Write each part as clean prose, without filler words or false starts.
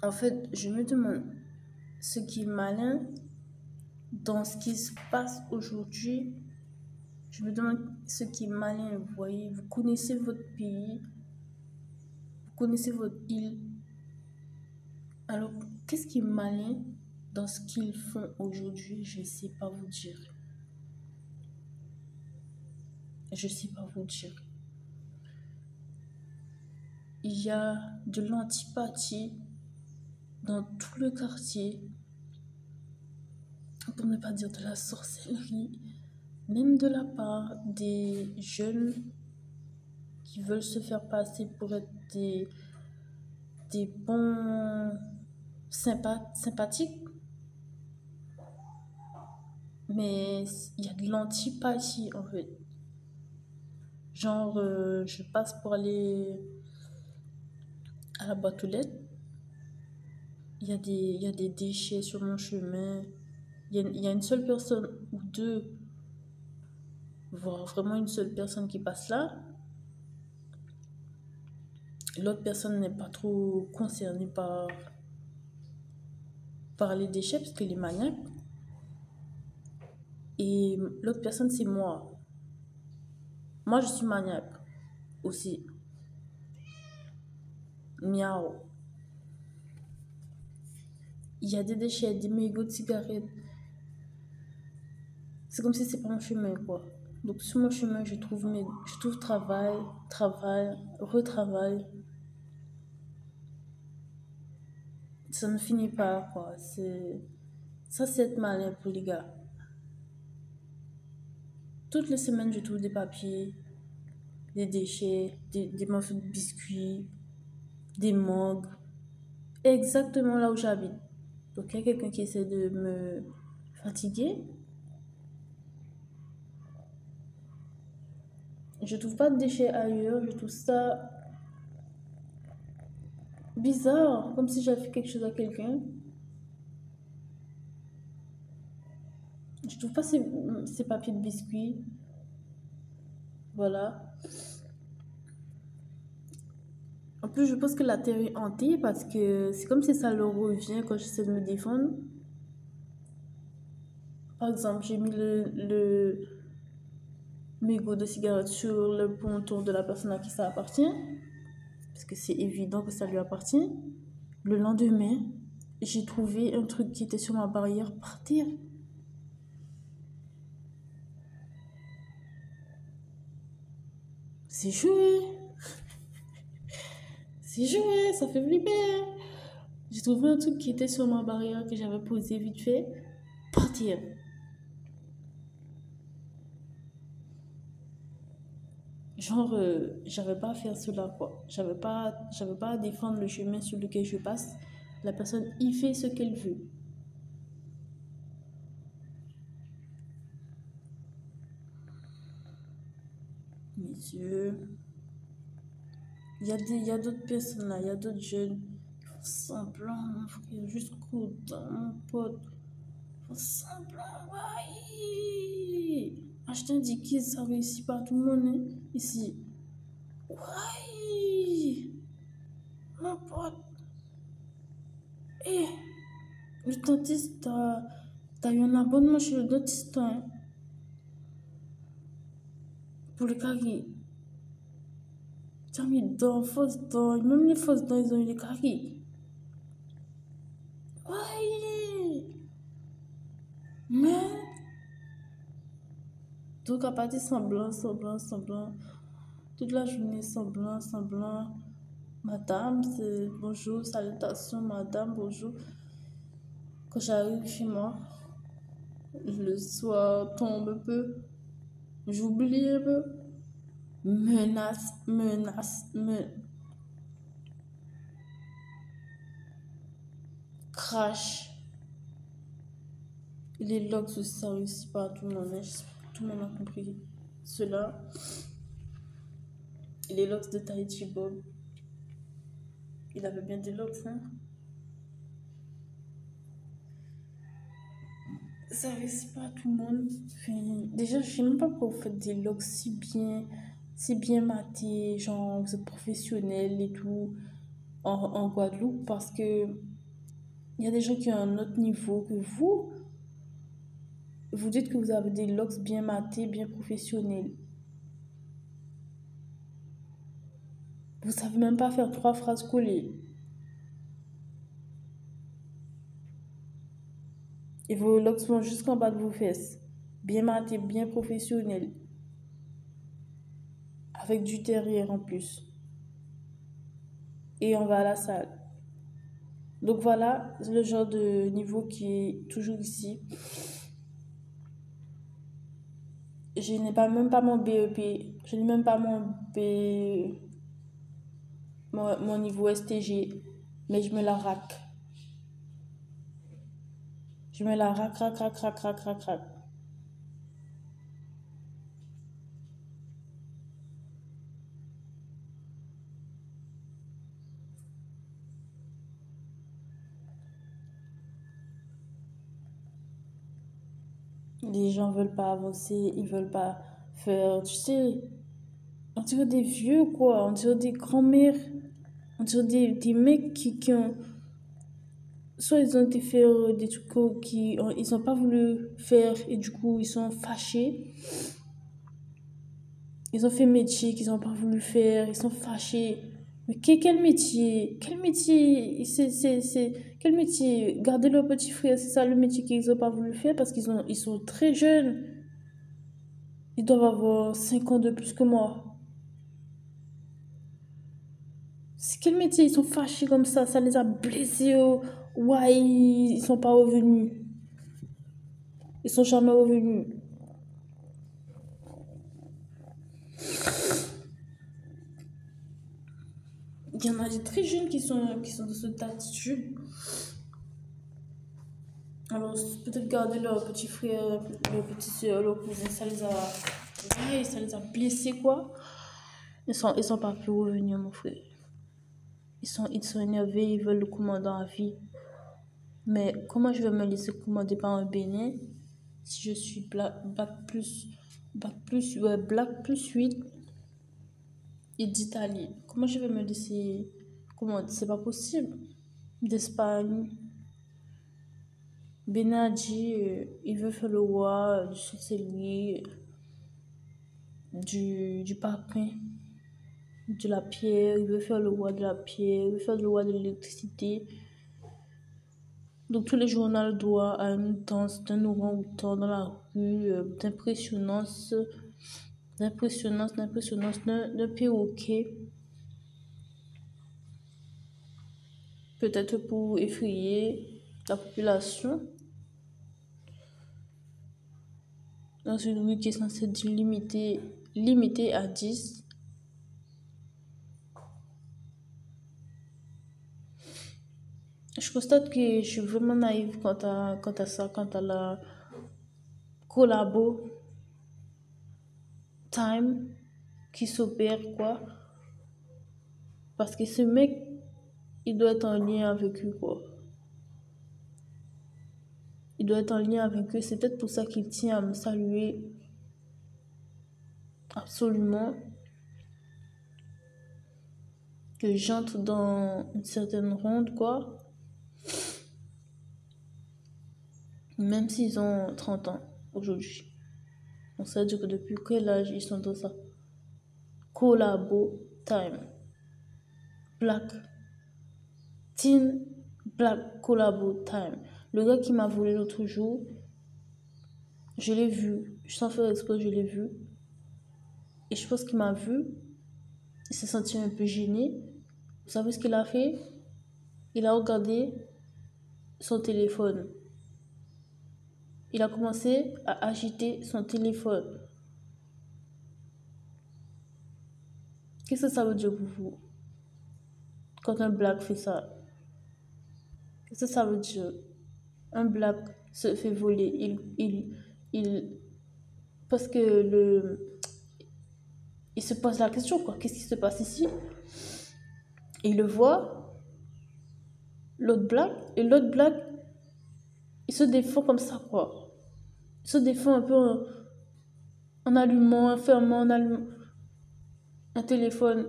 En fait, je me demande ce qui est malin dans ce qui se passe aujourd'hui. Je me demande ce qui est malin. Vous voyez, vous connaissez votre pays, vous connaissez votre île. Alors, qu'est-ce qui est malin dans ce qu'ils font aujourd'hui? Je ne sais pas vous dire. Je ne sais pas vous dire. Il y a de l'antipathie dans tout le quartier, pour ne pas dire de la sorcellerie, même de la part des jeunes qui veulent se faire passer pour être des bons sympathiques, mais il y a de l'antipathie en fait. Genre, je passe pour aller à la boîte aux lettres, il y a des déchets sur mon chemin, il y a une seule personne ou deux, voire vraiment une seule personne qui passe là. L'autre personne n'est pas trop concernée par les déchets parce qu'elle est maniaque. Et l'autre personne, c'est moi. Moi, je suis maniaque aussi. Miaou. Il y a des déchets, des mégots de cigarettes. C'est comme si c'est pas mon chemin, quoi. Donc, sur mon chemin, je trouve travail, retravail. Ça ne finit pas, quoi. Ça, c'est être malin pour les gars. Toutes les semaines, je trouve des papiers, des déchets, des morceaux de biscuits, des mangues, exactement là où j'habite. Donc, il y a quelqu'un qui essaie de me fatiguer. Je trouve pas de déchets ailleurs, je trouve ça bizarre, comme si j'avais fait quelque chose à quelqu'un. Je trouve pas ces papiers de biscuits. Voilà. En plus, je pense que la terre est hantée parce que c'est comme si ça leur revient quand j'essaie de me défendre. Par exemple, j'ai mis le mégot de cigarette sur le ponton de la personne à qui ça appartient, parce que c'est évident que ça lui appartient. Le lendemain, j'ai trouvé un truc qui était sur ma barrière par terre. C'est joué, c'est joué, ça fait flipper. J'ai trouvé un truc qui était sur ma barrière que j'avais posé vite fait par terre. Genre, j'avais pas à faire cela, quoi. J'avais pas à défendre le chemin sur lequel je passe. La personne y fait ce qu'elle veut. Messieurs, il y a d'autres personnes là, il y a d'autres jeunes qui font semblant, mon frère, jusqu'au temps, mon pote. Ils font semblant, ouais. Ah, je te dis que ça réussit pas tout le monde, hein, ici. Ouais, mon pote. Eh, le dentiste, t'as eu un abonnement chez le dentiste, hein, pour le caries. T'as mis dents, fausses dents, même les fausses dents, ils ont eu les caries. Ouais, mais. Donc, à partir semblant. Toute la journée, semblant. Madame, c'est bonjour, salutations, madame, bonjour. Quand j'arrive chez moi, le soir tombe un peu, j'oublie un peu. Menace. Crash. Les logs aussi, ça réussit pas à tout le monde. J'espère que tout le monde a compris cela. Les logs de Tahiti Bob, il avait bien des logs, hein. Ça réussit pas à tout le monde. Enfin, déjà, je sais même pas pourquoi vous faites des logs si bien matés, genre vous êtes professionnels et tout. en Guadeloupe parce que il y a des gens qui ont un autre niveau que vous. Vous dites que vous avez des looks bien matés, bien professionnels. Vous savez même pas faire trois phrases collées. Et vos locks vont jusqu'en bas de vos fesses. Bien matés, bien professionnels. Avec du derrière en plus. Et on va à la salle. Donc voilà le genre de niveau qui est toujours ici. Je n'ai pas même pas mon BEP. Je n'ai même pas mon niveau STG. Mais je me la raque. Je me la raque, raque, raque, raque, raque, raque, raque. Les gens veulent pas avancer, ils veulent pas faire, tu sais, on dirait des vieux quoi, on dirait des grands-mères, on dirait des mecs qui ont, soit ils ont été faire des trucs ils ont pas voulu faire et du coup ils sont fâchés. Ils ont fait métier qu'ils ont pas voulu faire, ils sont fâchés. Mais quel métier? Quel métier? Quel métier? Garder leur petit frère, c'est ça le métier qu'ils ont pas voulu faire parce ils sont très jeunes. Ils doivent avoir 5 ans de plus que moi. C'est quel métier? Ils sont fâchés comme ça les a blessés. Oh. Ouais, ils sont pas revenus. Ils sont jamais revenus. Il y en a des très jeunes qui sont de cette attitude. Alors, peut-être garder leur petit frère, leur petite soeur, leur cousin, ouais, ça les a blessés, quoi. Ils sont pas pu revenir, mon frère. Ils sont énervés, ils veulent le commander à vie. Mais comment je vais me laisser commander par un Bénin si je suis black plus 8 et d'Italie? Comment je vais me laisser commander? C'est pas possible. D'Espagne. Bénin a dit, il veut faire le roi du sorcellerie, du parpaing, de la pierre, il veut faire le roi de la pierre, il veut faire le roi de l'électricité. Donc tous les journaux doivent à une danse d'un orang-outan dans la rue, d'impressionnance d'un perroquet. Peut-être pour effrayer la population. Dans une rue qui est censée être limitée à 10. Je constate que je suis vraiment naïve quant à ça, quant à la collabo time qui s'opère, quoi. Parce que ce mec, il doit être en lien avec eux, quoi. Il doit être en lien avec eux. C'est peut-être pour ça qu'il tient à me saluer absolument. Que j'entre dans une certaine ronde, quoi. Même s'ils ont 30 ans aujourd'hui. On sait dire que depuis quel âge ils sont dans ça. Collabo time. Black. Teen Black Collabo time. Le gars qui m'a volé l'autre jour, je l'ai vu. Sans faire exprès, je l'ai vu. Et je pense qu'il m'a vu. Il s'est senti un peu gêné. Vous savez ce qu'il a fait? Il a regardé son téléphone. Il a commencé à agiter son téléphone. Qu'est-ce que ça veut dire pour vous? Quand un black fait ça? Qu'est-ce que ça veut dire? Un black se fait voler. Parce que il se pose la question, quoi. Qu'est-ce qui se passe ici? Et il le voit, et l'autre black, il se défend comme ça, quoi. Il se défend un peu en allumant, en fermant, en allumant un téléphone.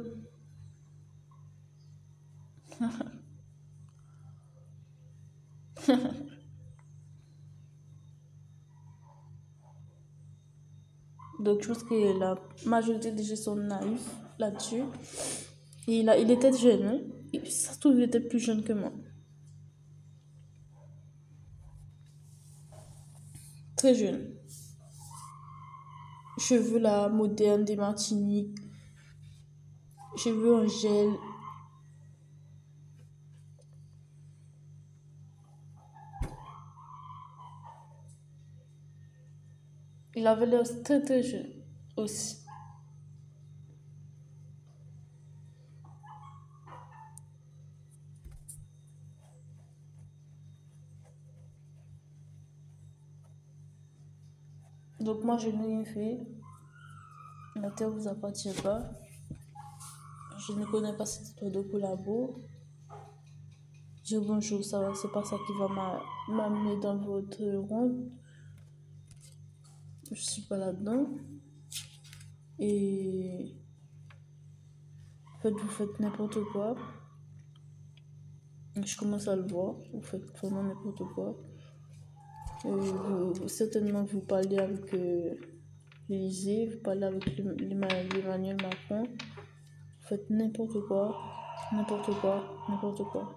Donc, je pense que la majorité des gens sont naïfs là-dessus. Et il était jeune, hein? Ça se trouve, il était plus jeune que moi. Très jeune. Cheveux là, moderne des Martiniques. Cheveux en gel. Il avait l'air très très jeune aussi. Donc moi, je n'ai rien fait. La terre vous appartient pas. Je ne connais pas cette histoire de collabo. Je dis bonjour, ça va, c'est pas ça qui va m'amener dans votre ronde. Je suis pas là-dedans. Et en fait, vous faites n'importe quoi. Je commence à le voir. Vous faites vraiment n'importe quoi. Certainement, vous parlez avec l'Élysée, vous parlez avec Emmanuel Macron. Vous faites n'importe quoi, n'importe quoi, n'importe quoi.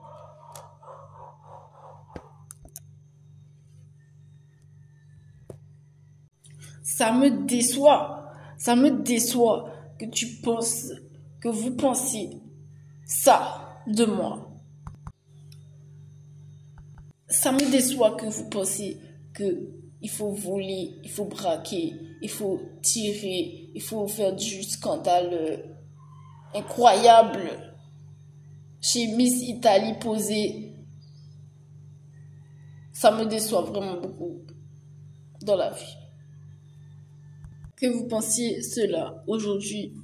Ça me déçoit. Ça me déçoit que vous pensiez ça de moi. Ça me déçoit que vous pensiez que il faut voler, il faut braquer, il faut tirer, il faut faire du scandale incroyable chez Miss Italie posée. Ça me déçoit vraiment beaucoup dans la vie. Que vous pensiez cela aujourd'hui.